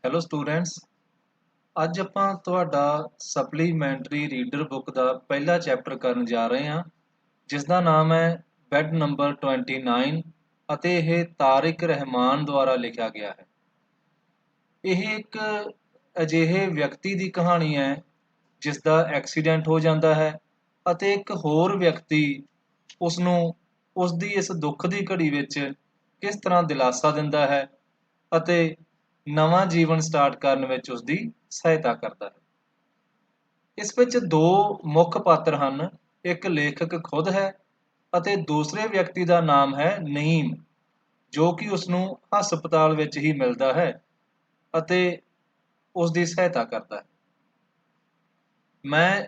Hello students. ਅੱਜ ਆਪਾਂ ਤੁਹਾਡਾ ਸਪਲੀਮੈਂਟਰੀ ਰੀਡਰ ਬੁੱਕ ਦਾ ਪਹਿਲਾ ਚੈਪਟਰ ਕਰਨ ਜਾ ਰਹੇ ਹਾਂ, ਜਿਸ ਦਾ ਨਾਮ ਹੈ ਬੈੱਡ ਨੰਬਰ 29 ਅਤੇ ਇਹ ਤਾਰਿਕ ਰਹਿਮਾਨ ਦੁਆਰਾ ਲਿਖਿਆ ਗਿਆ ਹੈ। ਇਹ ਇੱਕ ਅਜਿਹੇ ਵਿਅਕਤੀ ਦੀ ਕਹਾਣੀ ਹੈ ਜਿਸ ਦਾ ਐਕਸੀਡੈਂਟ ਹੋ ਜਾਂਦਾ ਹੈ ਅਤੇ ਇੱਕ ਹੋਰ ਵਿਅਕਤੀ ਉਸ ਨੂੰ ਉਸ ਦੀ ਇਸ ਦੁੱਖ ਦੀ ਘੜੀ ਵਿੱਚ ਕਿਸ ਤਰ੍ਹਾਂ ਦਿਲਾਸਾ ਦਿੰਦਾ ਹੈ ਅਤੇ ਨਵਾਂ ਜੀਵਨ ਸਟਾਰਟ ਕਰਨ ਵਿੱਚ ਉਸ ਦੀ ਸਹਾਇਤਾ ਕਰਦਾ ਹੈ। ਇਸ ਵਿੱਚ ਦੋ ਮੁੱਖ ਪਾਤਰ ਹਨ, ਇੱਕ ਲੇਖਕ ਖੁਦ ਹੈ ਅਤੇ ਦੂਸਰੇ ਵਿਅਕਤੀ ਦਾ ਨਾਮ ਹੈ ਨਈਮ, ਜੋ ਕਿ ਉਸ ਨੂੰ ਹਸਪਤਾਲ ਵਿੱਚ ਹੀ ਮਿਲਦਾ ਹੈ ਅਤੇ ਉਸ ਦੀ ਸਹਾਇਤਾ ਕਰਦਾ ਹੈ। ਮੈਂ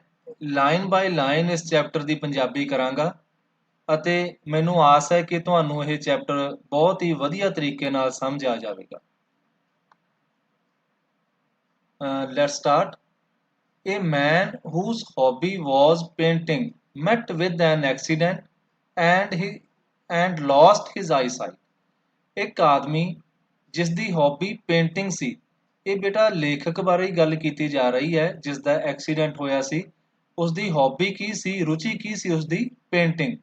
ਲਾਈਨ ਬਾਈ ਲਾਈਨ ਇਸ ਚੈਪਟਰ ਦੀ ਪੰਜਾਬੀ ਕਰਾਂਗਾ ਅਤੇ ਮੈਨੂੰ ਆਸ ਹੈ ਕਿ ਤੁਹਾਨੂੰ ਇਹ ਚੈਪਟਰ ਬਹੁਤ ਹੀ ਵਧੀਆ ਤਰੀਕੇ ਨਾਲ ਸਮਝ ਆ ਜਾਵੇਗਾ। Let's start. A man whose hobby was painting met with an accident and lost his eyesight. ਇੱਕ ਆਦਮੀ ਜਿਸ ਦੀ ਹੌਬੀ ਪੇਂਟਿੰਗ ਸੀ, ਇਹ ਬੇਟਾ ਲੇਖਕ ਬਾਰੇ ਹੀ ਗੱਲ ਕੀਤੀ ਜਾ ਰਹੀ ਹੈ ਜਿਸ ਦਾ ਐਕਸੀਡੈਂਟ ਹੋਇਆ ਸੀ। ਉਸ ਦੀ ਹੌਬੀ ਕੀ ਸੀ, ਰੁਚੀ ਕੀ ਸੀ? ਉਸ ਦੀ ਪੇਂਟਿੰਗ।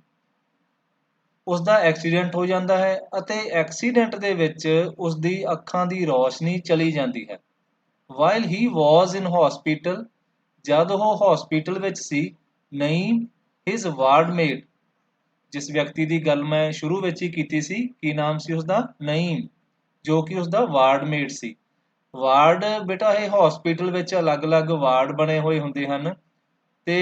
ਉਸ ਦਾ ਐਕਸੀਡੈਂਟ ਹੋ ਜਾਂਦਾ ਹੈ ਅਤੇ ਐਕਸੀਡੈਂਟ ਦੇ ਵਿੱਚ ਉਸ ਦੀ ਅੱਖਾਂ ਦੀ ਰੌਸ਼ਨੀ ਚਲੀ ਜਾਂਦੀ ਹੈ। While he was in hospital, ਜਦ ਉਹ ਹਸਪੀਟਲ ਵਿੱਚ ਸੀ, ਨਈਮ his wardmate, ਜਿਸ ਵਿਅਕਤੀ ਦੀ ਗੱਲ ਮੈਂ ਸ਼ੁਰੂ ਵਿੱਚ ਹੀ ਕੀਤੀ ਸੀ, ਕੀ ਨਾਮ ਸੀ ਉਸਦਾ? ਨਈਮ, ਜੋ ਕਿ ਉਸਦਾ ਵਾਰਡਮੇਟ ਸੀ। ਵਾਰਡ ਬੇਟਾ ਇਹ ਹਸਪੀਟਲ ਵਿੱਚ ਅਲੱਗ-ਅਲੱਗ ਵਾਰਡ ਬਣੇ ਹੋਏ ਹੁੰਦੇ ਹਨ ਤੇ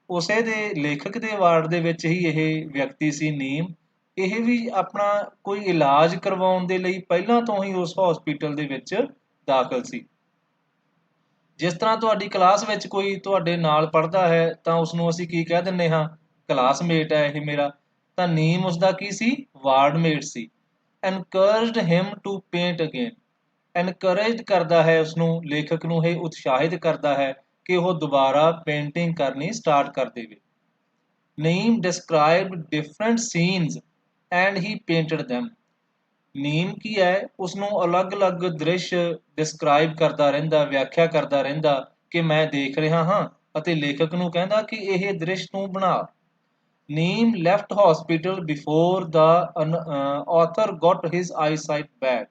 ਉਸੇ ਦੇ ਲੇਖਕ ਦੇ ਵਾਰਡ ਦੇ ਵਿੱਚ ਹੀ ਇਹ ਵਿਅਕਤੀ ਸੀ ਨੀਮ। ਇਹ ਵੀ ਆਪਣਾ ਕੋਈ ਇਲਾਜ ਕਰਵਾਉਣ ਦੇ ਲਈ ਪਹਿਲਾਂ ਤੋਂ ਹੀ ਉਸ ਹਸਪੀਟਲ ਦੇ ਵਿੱਚ ਦਾਖਲ ਸੀ। ਜਿਸ ਤਰ੍ਹਾਂ ਤੁਹਾਡੀ ਕਲਾਸ ਵਿੱਚ ਕੋਈ ਤੁਹਾਡੇ ਨਾਲ ਪੜ੍ਹਦਾ ਹੈ ਤਾਂ ਉਸਨੂੰ ਅਸੀਂ ਕੀ ਕਹਿ ਦਿੰਦੇ ਹਾਂ? ਕਲਾਸਮੇਟ ਹੈ ਇਹ ਮੇਰਾ। ਤਾਂ ਨੇਮ ਉਸਦਾ ਕੀ ਸੀ? ਵਾਰਡਮੇਟ ਸੀ। Encouraged him to paint again, encourage ਕਰਦਾ ਹੈ ਉਸਨੂੰ, ਲੇਖਕ ਨੂੰ ਇਹ ਉਤਸ਼ਾਹਿਤ ਕਰਦਾ ਹੈ ਕਿ ਉਹ ਦੁਬਾਰਾ ਪੇਂਟਿੰਗ ਕਰਨੀ ਸਟਾਰਟ ਕਰ ਦੇਵੇ। Nim described different scenes and he painted them. Nim ਕੀ ਹੈ? ਉਸਨੂੰ ਅਲੱਗ-ਅਲੱਗ ਦ੍ਰਿਸ਼ ਡਿਸਕ੍ਰਾਈਬ ਕਰਦਾ ਰਹਿੰਦਾ, ਵਿਆਖਿਆ ਕਰਦਾ ਰਹਿੰਦਾ ਕਿ ਮੈਂ ਦੇਖ ਰਿਹਾ ਹਾਂ, ਅਤੇ ਲੇਖਕ ਨੂੰ ਕਹਿੰਦਾ ਕਿ ਇਹ ਦ੍ਰਿਸ਼ ਤੂੰ ਬਣਾ। Nim left hospital before the author got his eyesight back.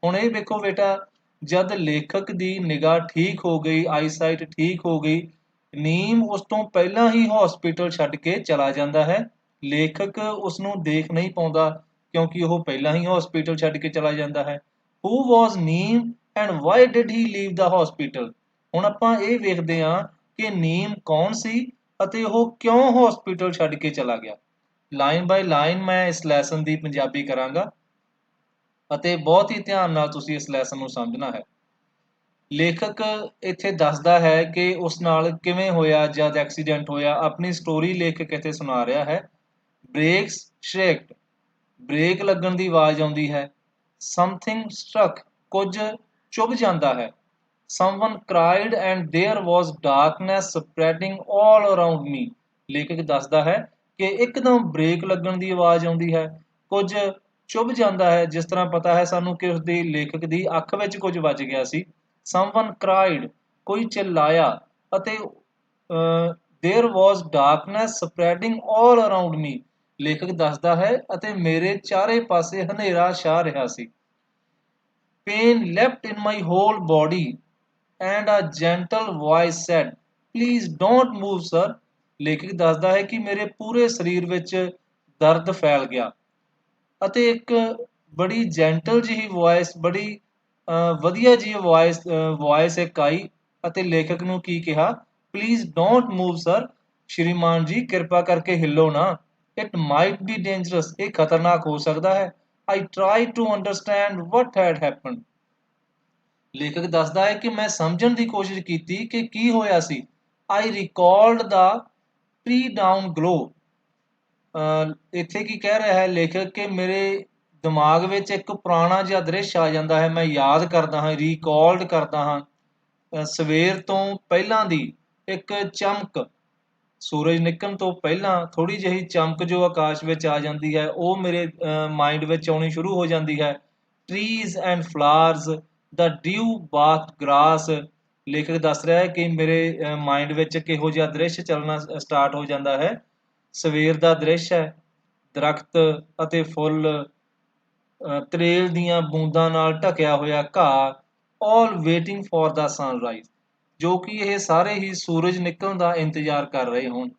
ਹੁਣ ਇਹ ਵੇਖੋ ਬੇਟਾ, ਜਦ ਲੇਖਕ ਦੀ ਨਿਗਾਹ ਠੀਕ ਹੋ ਗਈ, ਆਈਸਾਈਟ ਠੀਕ ਹੋ ਗਈ, ਨੀਮ ਉਸ ਤੋਂ ਪਹਿਲਾਂ ਹੀ ਹਸਪੀਟਲ ਛੱਡ ਕੇ ਚਲਾ ਜਾਂਦਾ ਹੈ। ਲੇਖਕ ਉਸ ਨੂੰ ਦੇਖ ਨਹੀਂ ਪਾਉਂਦਾ ਕਿਉਂਕਿ ਉਹ ਪਹਿਲਾਂ ਹੀ ਹਸਪੀਟਲ ਛੱਡ ਕੇ ਚਲਾ ਜਾਂਦਾ ਹੈ। Who was neem and why did he leave the hospital? ਹੁਣ ਆਪਾਂ ਇਹ ਵੇਖਦੇ ਹਾਂ ਕਿ ਨੀਮ ਕੌਣ ਸੀ ਅਤੇ ਉਹ ਕਿਉਂ ਹਸਪੀਟਲ ਛੱਡ ਕੇ ਚਲਾ ਗਿਆ। ਲਾਈਨ ਬਾਈ ਲਾਈਨ ਮੈਂ ਇਸ ਲੈਸਨ ਦੀ ਪੰਜਾਬੀ ਕਰਾਂਗਾ ਅਤੇ ਬਹੁਤ ਹੀ ਧਿਆਨ ਨਾਲ ਤੁਸੀਂ ਇਸ ਲੈਸਨ ਨੂੰ ਸਮਝਣਾ ਹੈ। ਲੇਖਕ ਇੱਥੇ ਦੱਸਦਾ ਹੈ ਕਿ ਉਸ ਨਾਲ ਕਿਵੇਂ ਹੋਇਆ ਜਦ ਐਕਸੀਡੈਂਟ ਹੋਇਆ। ਆਪਣੀ ਸਟੋਰੀ ਲੇਖਕ ਇੱਥੇ ਸੁਣਾ ਰਿਹਾ ਹੈ। ਬ੍ਰੇਕਸ ਸ਼੍ਰੇਕਡ, ਬ੍ਰੇਕ ਲੱਗਣ ਦੀ ਆਵਾਜ਼ ਆਉਂਦੀ ਹੈ। ਸਮਥਿੰਗ ਸਟਰਕ, ਕੁਝ ਚੁੱਭ ਜਾਂਦਾ ਹੈ। Someone cried and there was darkness spreading all around me. ਲੇਖਕ ਦੱਸਦਾ ਹੈ ਕਿ ਇੱਕਦਮ ਬ੍ਰੇਕ ਲੱਗਣ ਦੀ ਆਵਾਜ਼ ਆਉਂਦੀ ਹੈ, ਕੁਝ ਚੁੱਭ ਜਾਂਦਾ ਹੈ, ਜਿਸ ਤਰ੍ਹਾਂ ਪਤਾ ਹੈ ਸਾਨੂੰ ਕਿ ਉਸਦੀ ਲੇਖਕ ਦੀ ਅੱਖ ਵਿੱਚ ਕੁਝ ਵੱਜ ਗਿਆ ਸੀ। ਸਮਵਨ ਕ੍ਰਾਈਡ, ਕੋਈ ਚਿল্ਲਾਇਆ, ਅਤੇ there was darkness spreading all around me. ਲੇਖਕ ਦੱਸਦਾ ਹੈ ਅਤੇ ਮੇਰੇ ਚਾਰੇ ਪਾਸੇ ਹਨੇਰਾ ਛਾ ਰਿਹਾ ਸੀ। Pain leapt in my whole body and a gentle voice said, Please don't move, sir. ਲੇਖਕ ਦੱਸਦਾ ਹੈ ਕਿ ਮੇਰੇ ਪੂਰੇ ਸਰੀਰ ਵਿੱਚ ਦਰਦ ਫੈਲ ਗਿਆ ਅਤੇ ਇੱਕ ਬੜੀ ਜੈਂਟਲ ਜਿਹੀ ਵੌਇਸ, ਬੜੀ ਵਧੀਆ ਜਿਹੀ ਵੌਇਸ ਇੱਕ ਆਈ ਅਤੇ ਲੇਖਕ ਨੂੰ ਕੀ ਕਿਹਾ? ਪਲੀਜ਼ ਡੋਂਟ ਮੂਵ ਸਰ, ਸ਼੍ਰੀਮਾਨ ਜੀ ਕਿਰਪਾ ਕਰਕੇ ਹਿੱਲੋ ਨਾ। ਇਟ ਮਾਈਟ ਬੀ ਡੇਂਜਰਸ, ਇਹ ਖਤਰਨਾਕ ਹੋ ਸਕਦਾ ਹੈ। I tried to understand what had happened. ਲੇਖਕ ਦੱਸਦਾ ਹੈ ਕਿ ਮੈਂ ਸਮਝਣ ਦੀ ਕੋਸ਼ਿਸ਼ ਕੀਤੀ ਕਿ ਕੀ ਹੋਇਆ ਸੀ। I recalled the pre-dawn glow. ਇੱਥੇ ਕੀ ਕਹਿ ਰਿਹਾ ਹੈ ਲੇਖਕ ਕਿ ਮੇਰੇ ਦਿਮਾਗ ਵਿੱਚ ਇੱਕ ਪੁਰਾਣਾ ਜਿਹਾ ਦ੍ਰਿਸ਼ ਆ ਜਾਂਦਾ ਹੈ, ਮੈਂ ਯਾਦ ਕਰਦਾ ਹਾਂ, ਰੀਕਾਲਡ ਕਰਦਾ ਹਾਂ। ਸਵੇਰ ਤੋਂ ਪਹਿਲਾਂ ਦੀ ਇੱਕ ਚਮਕ, ਸੂਰਜ ਨਿਕਲਣ ਤੋਂ ਪਹਿਲਾਂ ਥੋੜ੍ਹੀ ਜਿਹੀ ਚਮਕ ਜੋ ਆਕਾਸ਼ ਵਿੱਚ ਆ ਜਾਂਦੀ ਹੈ, ਉਹ ਮੇਰੇ ਮਾਈਂਡ ਵਿੱਚ ਆਉਣੀ ਸ਼ੁਰੂ ਹੋ ਜਾਂਦੀ ਹੈ। Trees and flowers, the dew bath grass, ਲੇਖਕ ਦੱਸ ਰਿਹਾ ਹੈ ਕਿ ਮੇਰੇ ਮਾਈਂਡ ਵਿੱਚ ਕਿਹੋ ਜਿਹਾ ਦ੍ਰਿਸ਼ ਚੱਲਣਾ ਸਟਾਰਟ ਹੋ ਜਾਂਦਾ ਹੈ। ਸਵੇਰ ਦਾ ਦ੍ਰਿਸ਼ ਹੈ, ਦਰਖਤ ਅਤੇ ਫੁੱਲ, ਤਰੇਲ ਦੀਆਂ ਬੂੰਦਾਂ ਨਾਲ ਢਕਿਆ ਹੋਇਆ ਘਾਹ, ਆਲ ਵੇਟਿੰਗ ਫॉर ਦਾ ਸਨਰਾਈਜ਼, ਜੋ ਕਿ ਇਹ ਸਾਰੇ ਹੀ ਸੂਰਜ ਨਿਕਲਣ ਦਾ ਇੰਤਜ਼ਾਰ ਕਰ ਰਹੇ ਹੋਣ।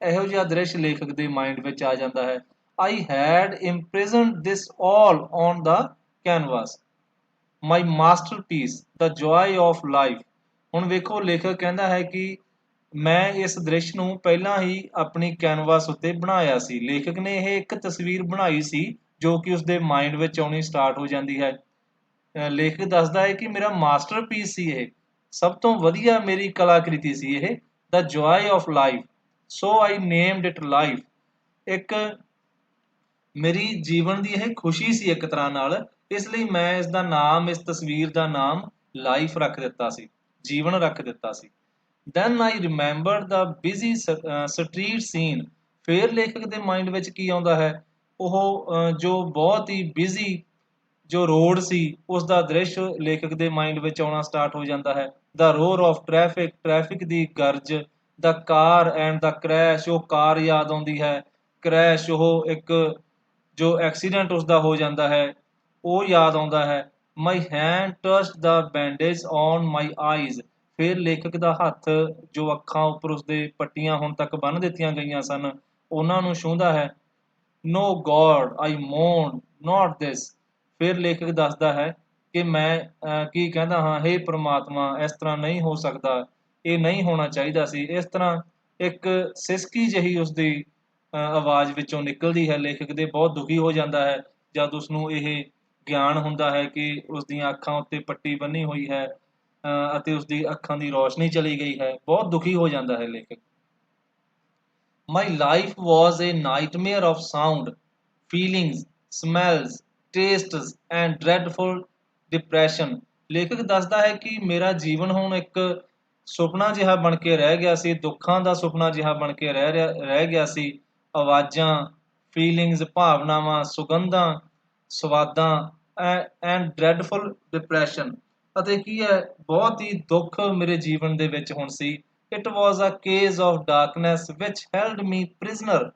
ਇਹੋ ਜਿਹਾ ਦ੍ਰਿਸ਼ ਲੇਖਕ ਦੇ ਮਾਈਂਡ ਵਿੱਚ ਆ ਜਾਂਦਾ ਹੈ। I had imprisoned this all on the canvas, my masterpiece the joy of life. ਹੁਣ ਵੇਖੋ, ਲੇਖਕ ਕਹਿੰਦਾ ਹੈ ਕਿ ਮੈਂ ਇਸ ਦ੍ਰਿਸ਼ ਨੂੰ ਪਹਿਲਾਂ ਹੀ ਆਪਣੀ ਕੈਨਵਸ ਉੱਤੇ ਬਣਾਇਆ ਸੀ। ਲੇਖਕ ਨੇ ਇਹ ਇੱਕ ਤਸਵੀਰ ਬਣਾਈ ਸੀ ਜੋ ਕਿ ਉਸਦੇ ਮਾਈਂਡ ਵਿੱਚ ਆਉਣੀ ਸਟਾਰਟ ਹੋ ਜਾਂਦੀ ਹੈ। ਲੇਖਕ ਦੱਸਦਾ ਹੈ ਕਿ ਮੇਰਾ ਮਾਸਟਰਪੀਸ ਸੀ ਇਹ, ਸਭ ਤੋਂ ਵਧੀਆ ਮੇਰੀ ਕਲਾਕ੍ਰਿਤੀ ਸੀ ਇਹ, the joy of life, so I named it life. ਇੱਕ ਮੇਰੀ ਜੀਵਨ ਦੀ ਇਹ ਖੁਸ਼ੀ ਸੀ ਇੱਕ ਤਰ੍ਹਾਂ ਨਾਲ, ਇਸ ਲਈ ਮੈਂ ਇਸ ਦਾ ਨਾਮ, ਇਸ ਤਸਵੀਰ ਦਾ ਨਾਮ ਲਾਈਫ ਰੱਖ ਦਿੱਤਾ ਸੀ, ਜੀਵਨ ਰੱਖ ਦਿੱਤਾ ਸੀ। Then I remember the busy street scene. ਫਿਰ ਲੇਖਕ ਦੇ ਮਾਈਂਡ ਵਿੱਚ ਕੀ ਆਉਂਦਾ ਹੈ? ਉਹ ਜੋ ਬਹੁਤ ਹੀ ਬਿਜ਼ੀ ਜੋ ਰੋਡ ਸੀ ਉਸ ਦਾ ਦ੍ਰਿਸ਼ ਲੇਖਕ ਦੇ ਮਾਈਂਡ ਵਿੱਚ ਆਉਣਾ ਸਟਾਰਟ ਹੋ ਜਾਂਦਾ ਹੈ। ਦ roar of traffic, traffic the ਗਰਜ, the car and the crash, ਉਹ ਕਾਰ ਯਾਦ ਆਉਂਦੀ ਹੈ। ਕ੍ਰੈਸ਼, ਉਹ ਇੱਕ ਜੋ ਐਕਸੀਡੈਂਟ ਉਸਦਾ ਹੋ ਜਾਂਦਾ ਹੈ, ਉਹ ਯਾਦ ਆਉਂਦਾ ਹੈ। My hand touched the bandage on my eyes. ਫਿਰ ਲੇਖਕ ਦਾ ਹੱਥ ਜੋ ਅੱਖਾਂ ਉੱਪਰ ਉਸਦੇ ਪੱਟੀਆਂ ਹੁਣ ਤੱਕ ਬੰਨ੍ਹ ਦਿੱਤੀਆਂ ਗਈਆਂ ਸਨ ਉਹਨਾਂ ਨੂੰ ਛੂੰਹਦਾ ਹੈ। ਨੋ ਗੋਡ ਆਈ ਮੋਨ ਨਾਟ ਦਿਸ। ਫਿਰ ਲੇਖਕ ਦੱਸਦਾ ਹੈ ਕਿ ਮੈਂ ਕੀ ਕਹਿੰਦਾ ਹਾਂ, ਹੇ ਪ੍ਰਮਾਤਮਾ, ਇਸ ਤਰ੍ਹਾਂ ਨਹੀਂ ਹੋ ਸਕਦਾ, ਇਹ ਨਹੀਂ ਹੋਣਾ ਚਾਹੀਦਾ ਸੀ। ਇਸ ਤਰ੍ਹਾਂ ਇੱਕ ਸਿਸਕੀ ਜਿਹੀ ਉਸਦੀ ਆਵਾਜ਼ ਵਿੱਚੋਂ ਨਿਕਲਦੀ ਹੈ। ਲੇਖਕ ਦੇ ਬਹੁਤ ਦੁਖੀ ਹੋ ਜਾਂਦਾ ਹੈ ਜਦ ਉਸਨੂੰ ਇਹ ਗਿਆਨ ਹੁੰਦਾ ਹੈ ਕਿ ਉਸਦੀਆਂ ਅੱਖਾਂ ਉੱਤੇ ਪੱਟੀ ਬੰਨੀ ਹੋਈ ਹੈ ਅਤੇ ਉਸਦੀ ਅੱਖਾਂ ਦੀ ਰੌਸ਼ਨੀ ਚਲੀ ਗਈ ਹੈ। ਬਹੁਤ ਦੁਖੀ ਹੋ ਜਾਂਦਾ ਹੈ ਲੇਖਕ। My life was a nightmare of sound, feelings, smells, tastes and dreadful depression. ਲੇਖਕ ਦੱਸਦਾ ਹੈ ਕਿ ਮੇਰਾ ਜੀਵਨ ਹੁਣ ਇੱਕ ਸੁਪਨਾ ਜਿਹਾ ਬਣ ਕੇ ਰਹਿ ਗਿਆ ਸੀ, ਦੁੱਖਾਂ ਦਾ ਸੁਪਨਾ ਜਿਹਾ ਬਣ ਕੇ ਰਹਿ ਗਿਆ ਸੀ। ਆਵਾਜ਼ਾਂ, ਫੀਲਿੰਗਸ, ਭਾਵਨਾਵਾਂ, ਸੁਗੰਧਾਂ, ਸਵਾਦਾਂ ਐਂਡ ਡਰੈਡਫੁਲ ਡਿਪਰੈਸ਼ਨ, ਅਤੇ ਕੀ ਹੈ, ਬਹੁਤ ਹੀ ਦੁੱਖ ਮੇਰੇ ਜੀਵਨ ਦੇ ਵਿੱਚ ਹੁਣ ਸੀ। It was a case of darkness which held me prisoner,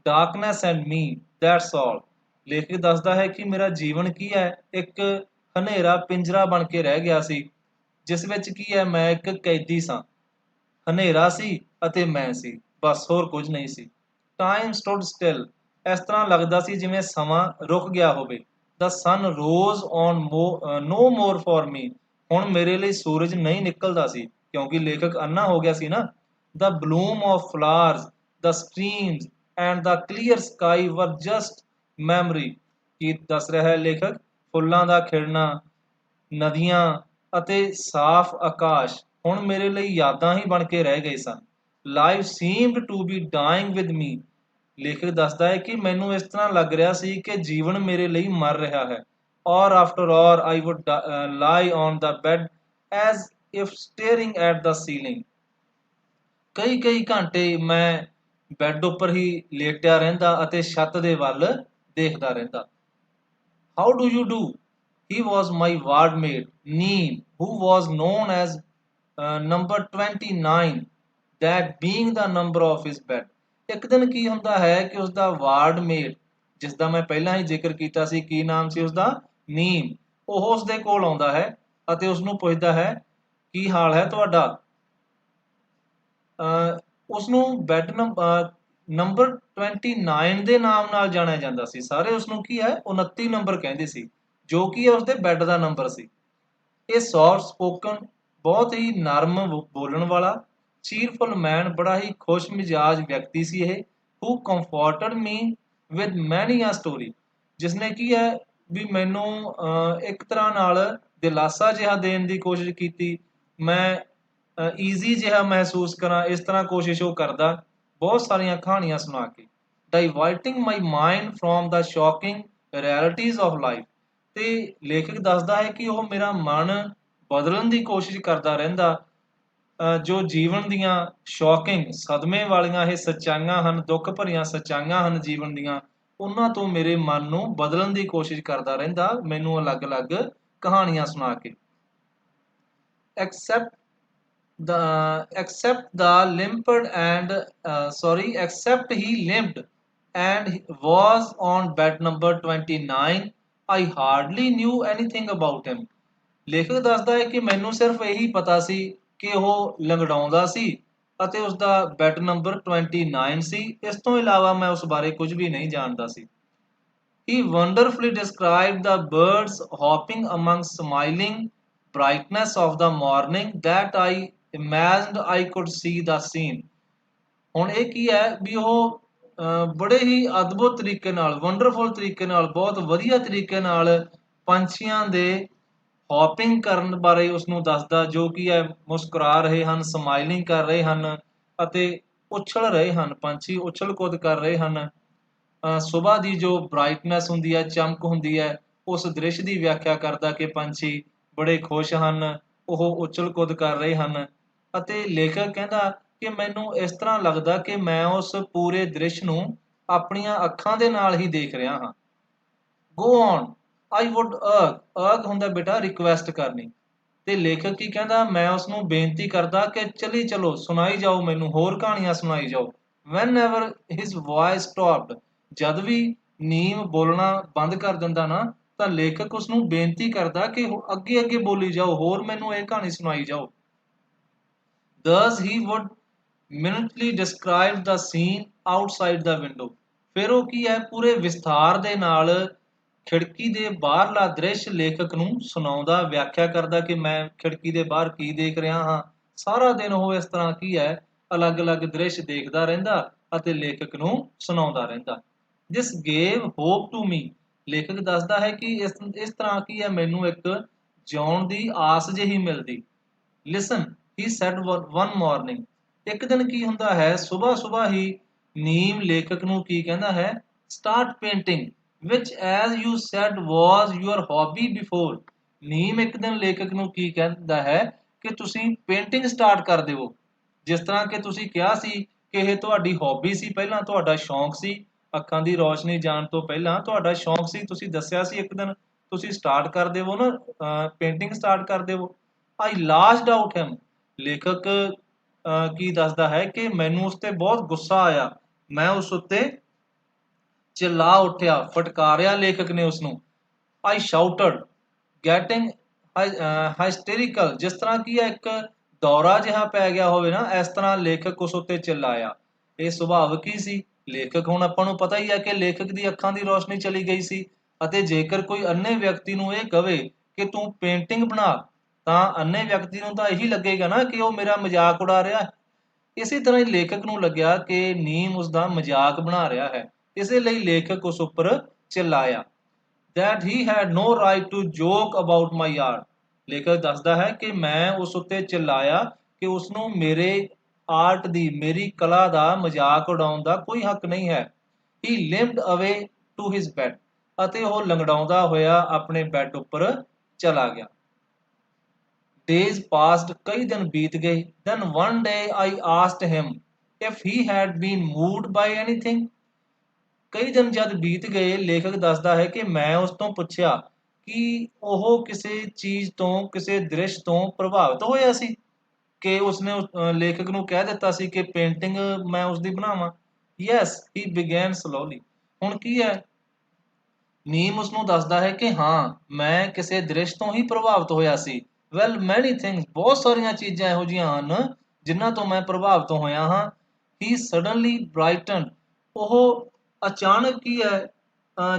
darkness and me, that's all. ਲੇਖਕ ਦੱਸਦਾ ਹੈ ਕਿ ਮੇਰਾ ਜੀਵਨ ਕੀ ਹੈ, ਇੱਕ ਹਨੇਰਾ ਪਿੰਜਰਾ ਬਣ ਕੇ ਰਹਿ ਗਿਆ ਸੀ ਜਿਸ ਵਿੱਚ ਕੀ ਹੈ, ਮੈਂ ਇੱਕ ਕੈਦੀ ਸਾਂ। ਹਨੇਰਾ ਸੀ ਅਤੇ ਮੈਂ ਸੀ, ਬਸ ਹੋਰ ਕੁਝ ਨਹੀਂ ਸੀ। ਟਾਈਮ ਸਟੂਡ ਸਟਿਲ, ਇਸ ਤਰ੍ਹਾਂ ਲੱਗਦਾ ਸੀ ਜਿਵੇਂ ਸਮਾਂ ਰੁਕ ਗਿਆ ਹੋਵੇ। ਦ ਸਨ ਰੋਜ਼ on no more for me, ਹੁਣ ਮੇਰੇ ਲਈ ਸੂਰਜ ਨਹੀਂ ਨਿਕਲਦਾ ਸੀ ਕਿਉਂਕਿ ਲੇਖਕ ਅੰਨਾ ਹੋ ਗਿਆ ਸੀ ਨਾ। The bloom of flowers, the streams and the clear sky were just memory. ਕੀ ਦੱਸ ਰਿਹਾ ਹੈ ਲੇਖਕ? ਫੁੱਲਾਂ ਦਾ ਖਿੜਨਾ, ਨਦੀਆਂ ਅਤੇ ਸਾਫ਼ ਆਕਾਸ਼ ਹੁਣ ਮੇਰੇ ਲਈ ਯਾਦਾਂ ਹੀ ਬਣ ਕੇ ਰਹਿ ਗਏ ਸਨ। Life seemed to be dying with me. ਲੇਖਕ ਦੱਸਦਾ ਹੈ ਕਿ ਮੈਨੂੰ ਇਸ ਤਰ੍ਹਾਂ ਲੱਗ ਰਿਹਾ ਸੀ ਕਿ ਜੀਵਨ ਮੇਰੇ ਲਈ ਮਰ ਰਿਹਾ ਹੈ। ਔਰ ਆਫਟਰ ਔਰ ਆਈ wood lie on the bed as if staring at the ceiling। ਕਈ ਕਈ ਘੰਟੇ ਮੈਂ ਬੈੱਡ ਉੱਪਰ ਹੀ ਲੇਟਿਆ ਰਹਿੰਦਾ ਅਤੇ ਛੱਤ ਦੇ ਵੱਲ ਦੇਖਦਾ ਰਹਿੰਦਾ। How do you do? He was my wardmate, Neem, who was known as number 29, that being the number of his bed। ਇੱਕ ਦਿਨ ਕੀ ਹੁੰਦਾ ਹੈ ਕਿ ਉਸਦਾ ਵਾਰਡਮੇਟ, ਜਿਸ ਦਾ ਮੈਂ ਪਹਿਲਾਂ ਹੀ ਜ਼ਿਕਰ ਕੀਤਾ ਸੀ, ਕੀ ਨਾਮ ਸੀ ਉਸਦਾ? ਨੀਮ। ਉਹ ਉਸਦੇ ਕੋਲ ਆਉਂਦਾ ਹੈ ਅਤੇ ਉਸਨੂੰ ਪੁੱਛਦਾ ਹੈ, ਕੀ ਹਾਲ ਹੈ ਤੁਹਾਡਾ? ਉਸਨੂੰ ਬੈੱਡ ਨੰਬਰ 29 ਦੇ ਨਾਮ ਨਾਲ ਜਾਣਿਆ ਜਾਂਦਾ ਸੀ। ਸਾਰੇ ਉਸਨੂੰ ਕੀ ਹੈ, 29 ਨੰਬਰ ਕਹਿੰਦੇ ਸੀ, ਜੋ ਕਿ ਉਸਦੇ ਬੈੱਡ ਦਾ ਨੰਬਰ ਸੀ। ਇਹ ਸੌਫਟ ਸਪੋਕਨ, ਬਹੁਤ ਹੀ ਨਰਮ ਬੋਲਣ ਵਾਲਾ, ਚੀਰਫੁਲ ਮੈਨ, ਬੜਾ ਹੀ ਖੁਸ਼ ਮਿਜਾਜ ਵਿਅਕਤੀ ਸੀ ਇਹ। ਹੂ ਕੰਫਰਟਡ ਮੀ ਵਿਦ ਮੈਨੀ ਆ ਸਟੋਰੀ, ਜਿਸਨੇ ਕੀ ਹੈ ਵੀ ਮੈਨੂੰ ਇੱਕ ਤਰ੍ਹਾਂ ਨਾਲ ਦਿਲਾਸਾ ਜਿਹਾ ਦੇਣ ਦੀ ਕੋਸ਼ਿਸ਼ ਕੀਤੀ। ਮੈਂ ਈਜ਼ੀ ਜਿਹਾ ਮਹਿਸੂਸ ਕਰਾਂ, ਇਸ ਤਰ੍ਹਾਂ ਕੋਸ਼ਿਸ਼ ਉਹ ਕਰਦਾ ਬਹੁਤ ਸਾਰੀਆਂ ਕਹਾਣੀਆਂ ਸੁਣਾ ਕੇ। Diverting my mind from the shocking realities of life. ਤੇ ਲੇਖਕ ਦੱਸਦਾ ਹੈ ਕਿ ਉਹ ਮੇਰਾ ਮਨ ਬਦਲਣ ਦੀ ਕੋਸ਼ਿਸ਼ ਕਰਦਾ ਰਹਿੰਦਾ। ਜੋ ਜੀਵਨ ਦੀਆਂ ਸ਼ੌਕਿੰਗ, ਸਦਮੇ ਵਾਲੀਆਂ ਇਹ ਸੱਚਾਈਆਂ ਹਨ, ਦੁੱਖ ਭਰੀਆਂ ਸੱਚਾਈਆਂ ਹਨ ਜੀਵਨ ਦੀਆਂ, ਉਹਨਾਂ ਤੋਂ ਮੇਰੇ ਮਨ ਨੂੰ ਬਦਲਣ ਦੀ ਕੋਸ਼ਿਸ਼ ਕਰਦਾ ਰਹਿੰਦਾ, ਮੈਨੂੰ ਅਲੱਗ-ਅਲੱਗ ਕਹਾਣੀਆਂ ਸੁਣਾ ਕੇ। except except he limped and was on bed number 29, I hardly knew anything about him। ਲੇਖਕ ਦੱਸਦਾ ਹੈ ਕਿ ਮੈਨੂੰ ਸਿਰਫ ਇਹੀ ਪਤਾ ਸੀ ਕਿ ਉਹ ਲੰਗੜਾਉਂਦਾ ਸੀ ਅਤੇ ਉਸਦਾ ਬੈੱਡ ਨੰਬਰ 29 ਸੀ। ਇਸ ਤੋਂ ਇਲਾਵਾ ਮੈਂ ਉਸ ਬਾਰੇ ਕੁਝ ਵੀ ਨਹੀਂ ਜਾਣਦਾ ਸੀ। He wonderfully described the birds hopping among smiling brightness of the morning that I imagined I could see the scene। ਹੁਣ ਇਹ ਕੀ ਹੈ ਵੀ ਉਹ ਬੜੇ ਹੀ ਅਦਭੁਤ ਤਰੀਕੇ ਨਾਲ, ਵੰਡਰਫੁਲ ਤਰੀਕੇ ਨਾਲ, ਬਹੁਤ ਵਧੀਆ ਤਰੀਕੇ ਨਾਲ ਪੰਛੀਆਂ ਦੇ ਹੌਪਿੰਗ ਕਰਨ ਬਾਰੇ ਉਸਨੂੰ ਦੱਸਦਾ, ਜੋ ਕੀ ਹੈ ਮੁਸਕਰਾ ਰਹੇ ਹਨ, ਸਮਾਈਲਿੰਗ ਕਰ ਰਹੇ ਹਨ ਅਤੇ ਉਛਲ ਰਹੇ ਹਨ। ਪੰਛੀ ਉਛਲ ਕੁੱਦ ਕਰ ਰਹੇ ਹਨ। ਸੁਬਾਹ ਦੀ ਜੋ ਬ੍ਰਾਈਟਨੈਸ ਹੁੰਦੀ ਹੈ, ਚਮਕ ਹੁੰਦੀ ਹੈ, ਉਸ ਦ੍ਰਿਸ਼ ਦੀ ਵਿਆਖਿਆ ਕਰਦਾ ਕਿ ਪੰਛੀ ਬੜੇ ਖੁਸ਼ ਹਨ, ਉਹ ਉਛਲ ਕੁੱਦ ਕਰ ਰਹੇ ਹਨ। ਅਤੇ ਲੇਖਕ ਕਹਿੰਦਾ ਕਿ ਮੈਨੂੰ ਇਸ ਤਰ੍ਹਾਂ ਲੱਗਦਾ ਕਿ ਮੈਂ ਉਸ ਪੂਰੇ ਦ੍ਰਿਸ਼ ਨੂੰ ਆਪਣੀਆਂ ਅੱਖਾਂ ਦੇ ਨਾਲ ਹੀ ਦੇਖ ਰਿਹਾ ਹਾਂ। ਗੋ ਔਨ ਆਈ ਵੁੱਡ ਅਰਗ ਹੁੰਦਾ ਬੇਟਾ ਰਿਕੁਐਸਟ ਕਰਨੀ। ਤੇ ਲੇਖਕ ਕੀ ਕਹਿੰਦਾ, ਮੈਂ ਉਸਨੂੰ ਬੇਨਤੀ ਕਰਦਾ ਕਿ ਚਲੀ ਚਲੋ, ਸੁਣਾਈ ਜਾਓ, ਮੈਨੂੰ ਹੋਰ ਕਹਾਣੀਆਂ ਸੁਣਾਈ ਜਾਓ। Whenever his voice stopped, ਜਦ ਵੀ ਨੀਮ ਬੋਲਣਾ ਬੰਦ ਕਰ ਦਿੰਦਾ ਨਾ, ਤਾਂ ਲੇਖਕ ਉਸਨੂੰ ਬੇਨਤੀ ਕਰਦਾ ਕਿ ਅੱਗੇ ਅੱਗੇ ਬੋਲੀ ਜਾਓ, ਹੋਰ ਮੈਨੂੰ ਇਹ ਕਹਾਣੀ ਸੁਣਾਈ ਜਾਓ। Thus he would minutely describe the scene outside the window। ਫਿਰ ਉਹ ਕੀ ਹੈ ਪੂਰੇ ਵਿਸਥਾਰ ਦੇ ਨਾਲ ਖਿੜਕੀ ਦੇ ਬਾਹਰਲਾ ਦ੍ਰਿਸ਼ ਲੇਖਕ ਨੂੰ ਸੁਣਾਉਂਦਾ, ਵਿਆਖਿਆ ਕਰਦਾ ਕਿ ਮੈਂ ਖਿੜਕੀ ਦੇ ਬਾਹਰ ਕੀ ਦੇਖ ਰਿਹਾ ਹਾਂ। ਸਾਰਾ ਦਿਨ ਉਹ ਇਸ ਤਰ੍ਹਾਂ ਕੀ ਹੈ ਅਲੱਗ-ਅਲੱਗ ਦ੍ਰਿਸ਼ ਦੇਖਦਾ ਰਹਿੰਦਾ ਅਤੇ ਲੇਖਕ ਨੂੰ ਸੁਣਾਉਂਦਾ ਰਹਿੰਦਾ। This gave hope to me। ਲੇਖਕ ਦੱਸਦਾ ਹੈ ਕਿ ਇਸ ਤਰ੍ਹਾਂ ਕੀ ਹੈ ਮੈਨੂੰ ਇੱਕ ਜਿਉਣ ਦੀ ਆਸ ਜਿਹੀ ਮਿਲਦੀ। Listen, he said one morning। ਇੱਕ ਦਿਨ ਕੀ ਹੁੰਦਾ ਹੈ, ਸੁਬਾਹ ਹੀ ਨੀਮ ਲੇਖਕ ਨੂੰ ਕੀ ਕਹਿੰਦਾ ਹੈ, start painting which as you said was your hobby before। ਨੀਮ ਇੱਕ ਦਿਨ ਲੇਖਕ ਨੂੰ ਕੀ ਕਹਿੰਦਾ ਹੈ ਕਿ ਤੁਸੀਂ ਪੇਂਟਿੰਗ ਸਟਾਰਟ ਕਰ ਦਿਓ, ਜਿਸ ਤਰ੍ਹਾਂ ਕਿ ਤੁਸੀਂ ਕਿਹਾ ਸੀ ਕਿ ਇਹ ਤੁਹਾਡੀ ਹੌਬੀ ਸੀ, ਪਹਿਲਾਂ ਤੁਹਾਡਾ ਸ਼ੌਂਕ ਸੀ, ਅੱਖਾਂ ਦੀ ਰੌਸ਼ਨੀ ਜਾਣ ਤੋਂ ਪਹਿਲਾਂ ਤੁਹਾਡਾ ਸ਼ੌਂਕ ਸੀ, ਤੁਸੀਂ ਦੱਸਿਆ ਸੀ ਇੱਕ ਦਿਨ ਤੁਸੀਂ ਸਟਾਰਟ ਕਰ ਦੇਵੋ ਨਾ, ਪੇਂਟਿੰਗ ਸਟਾਰਟ ਕਰ ਦੇਵੋ। ਆਈ ਲਾਸਡ ਆਊਟ ਹਿਮ। ਲੇਖਕ ਕੀ ਦੱਸਦਾ ਹੈ ਕਿ ਮੈਨੂੰ ਉਸ ਤੇ ਬਹੁਤ ਗੁੱਸਾ ਆਇਆ, ਮੈਂ ਉਸ ਉੱਤੇ ਚਿल्ला ਉੱਠਿਆ, ਫਟਕਾਰਿਆ ਲੇਖਕ ਨੇ ਉਸਨੂੰ। ਆਈ ਸ਼ਾਊਟਡ ਗੈਟਿੰਗ ਹਾਈਸਟੇਰੀਕਲ। ਜਿਸ ਤਰ੍ਹਾਂ ਕੀ ਹੈ ਇੱਕ ਦੌਰਾ ਜਿਹਾ ਪੈ ਗਿਆ ਹੋਵੇ ਨਾ, ਇਸ ਤਰ੍ਹਾਂ ਲੇਖਕ ਉਸ ਉੱਤੇ ਚਿल्लाया। ਇਹ ਸੁਭਾਵਿਕ ਹੀ ਸੀ। ਲੇਖਕ, ਹੁਣ ਆਪਾਂ ਨੂੰ ਪਤਾ ਹੀ ਹੈ ਕਿ ਲੇਖਕ ਦੀ ਅੱਖਾਂ ਦੀ ਰੌਸ਼ਨੀ ਚਲੀ ਗਈ ਸੀ ਅਤੇ ਜੇਕਰ ਕੋਈ ਅੰਨੇ ਵਿਅਕਤੀ ਨੂੰ ਇਹ ਕਵੇ ਕਿ ਤੂੰ ਪੇਂਟਿੰਗ ਬਣਾ, ਤਾਂ ਅੰਨੇ ਵਿਅਕਤੀ ਨੂੰ ਤਾਂ ਇਹੀ ਲੱਗੇਗਾ ਨਾ ਕਿ ਉਹ ਮੇਰਾ ਮਜ਼ਾਕ ਉਡਾ ਰਿਹਾ ਹੈ। ਇਸੇ ਤਰ੍ਹਾਂ ਹੀ ਲੇਖਕ ਨੂੰ ਲੱਗਿਆ ਕਿ ਨੀਮ ਉਸ ਦਾ ਮਜ਼ਾਕ ਬਣਾ ਰਿਹਾ ਹੈ, ਇਸੇ ਲਈ ਲੇਖਕ ਉਸ ਉੱਪਰ ਚਿल्लाया। that he had no right to joke about my art। ਲੇਖਕ ਦੱਸਦਾ ਹੈ ਕਿ ਮੈਂ ਉਸ ਉੱਤੇ ਚਿल्लाया ਕਿ ਉਸਨੂੰ ਮੇਰੇ ਆਰਟ ਦੀ, ਮੇਰੀ ਕਲਾ ਦਾ ਮਜ਼ਾਕ ਉਡਾਉਣ ਦਾ ਕੋਈ ਹੱਕ ਨਹੀਂ ਹੈ। he limped away to his bed। ਅਤੇ ਉਹ ਲੰਗੜਾਉਂਦਾ ਹੋਇਆ ਆਪਣੇ ਬੈੱਡ ਉੱਪਰ ਚਲਾ ਗਿਆ। Days passed। ਕਈ ਦਿਨ ਬੀਤ ਗਏ। Then one day I asked him if he had been moved by anything। ਕਈ ਦਿਨ ਜਦ ਬੀਤ ਗਏ, ਲੇਖਕ ਦੱਸਦਾ ਹੈ ਕਿ ਮੈਂ ਉਸ ਤੋਂ ਪੁੱਛਿਆ ਕਿ ਉਹ ਕਿਸੇ ਚੀਜ਼ ਤੋਂ, ਕਿਸੇ ਦ੍ਰਿਸ਼ ਤੋਂ ਪ੍ਰਭਾਵਿਤ ਹੋਇਆ ਸੀ, ਕਿ ਉਸਨੇ ਲੇਖਕ ਨੂੰ ਕਹਿ ਦਿੱਤਾ ਸੀ ਕਿ ਪੇਂਟਿੰਗ ਮੈਂ ਉਸਦੀ ਬਣਾਵਾਂ। Yes, he began slowly। ਹੁਣ ਕੀ ਹੈ, ਨੀਮ ਉਸਨੂੰ ਦੱਸਦਾ ਹੈ ਕਿ ਹਾਂ, ਮੈਂ ਕਿਸੇ ਦ੍ਰਿਸ਼ ਤੋਂ ਹੀ ਪ੍ਰਭਾਵਿਤ ਹੋਇਆ ਸੀ। ਵੈਲ ਮੈਨੀ ਥਿੰਗਸ। ਬਹੁਤ ਸਾਰੀਆਂ ਚੀਜ਼ਾਂ ਇਹੋ ਜਿਹੀਆਂ ਹਨ ਜਿਨ੍ਹਾਂ ਤੋਂ ਮੈਂ ਪ੍ਰਭਾਵਿਤ ਹੋਇਆ ਹਾਂ। ਹੀ ਸਡਨਲੀ ਬ੍ਰਾਈਟਨ। ਉਹ ਅਚਾਨਕ ਕੀ ਹੈ,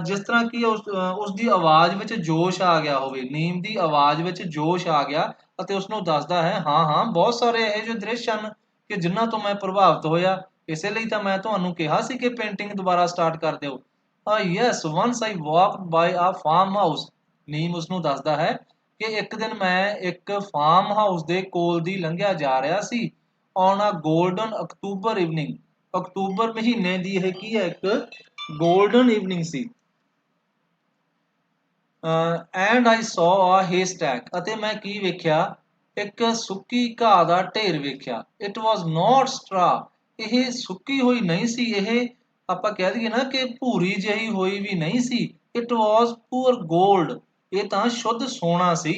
ਜਿਸ ਤਰ੍ਹਾਂ ਕਿ ਉਸ ਦੀ ਆਵਾਜ਼ ਵਿੱਚ ਜੋਸ਼ ਆ ਗਿਆ ਹੋਵੇ, ਨੀਮ ਦੀ ਆਵਾਜ਼ ਵਿੱਚ ਜੋਸ਼ ਆ ਗਿਆ ਅਤੇ ਉਸਨੂੰ ਦੱਸਦਾ ਹੈ ਹਾਂ ਬਹੁਤ ਸਾਰੇ ਇਹੋ ਜਿਹੇ ਦ੍ਰਿਸ਼ ਹਨ ਕਿ ਜਿਨ੍ਹਾਂ ਤੋਂ ਮੈਂ ਪ੍ਰਭਾਵਿਤ ਹੋਇਆ, ਇਸੇ ਲਈ ਤਾਂ ਮੈਂ ਤੁਹਾਨੂੰ ਕਿਹਾ ਸੀ ਕਿ ਪੇਂਟਿੰਗ ਦੁਬਾਰਾ ਸਟਾਰਟ ਕਰ ਦਿਓ। ਯੈਸ, ਵਨਸ ਆਈ ਵਾਕਡ ਬਾਈ ਆ ਫਾਰਮ ਹਾਊਸ। ਨੀਮ ਉਸਨੂੰ ਦੱਸਦਾ ਹੈ ਕਿ ਇੱਕ ਦਿਨ ਮੈਂ ਇੱਕ ਫਾਰਮ ਹਾਊਸ ਦੇ ਕੋਲ ਦੀ ਲੰਘਿਆ ਜਾ ਰਿਹਾ ਸੀ on a golden October evening. ਅਕਤੂਬਰ ਮਹੀਨੇ ਦੀ ਇਹ ਕੀ ਹੈ, ਇੱਕ ਗੋਲਡਨ ਇਵਨਿੰਗ ਸੀ। And I saw a ਹੇਸਟੈਕ। ਅਤੇ ਮੈਂ ਕੀ ਵੇਖਿਆ, ਇੱਕ ਸੁੱਕੀ ਘਾਹ ਦਾ ਢੇਰ ਵੇਖਿਆ। It was note straw. ਇਹ ਸੁੱਕੀ ਹੋਈ ਨਹੀਂ ਸੀ, ਇਹ ਆਪਾਂ ਕਹਿ ਦਈਏ ਨਾ ਕਿ ਭੂਰੀ ਜਿਹੀ ਹੋਈ ਵੀ ਨਹੀਂ ਸੀ। It was pure gold. ਇਹ ਤਾਂ ਸ਼ੁੱਧ ਸੋਨਾ ਸੀ।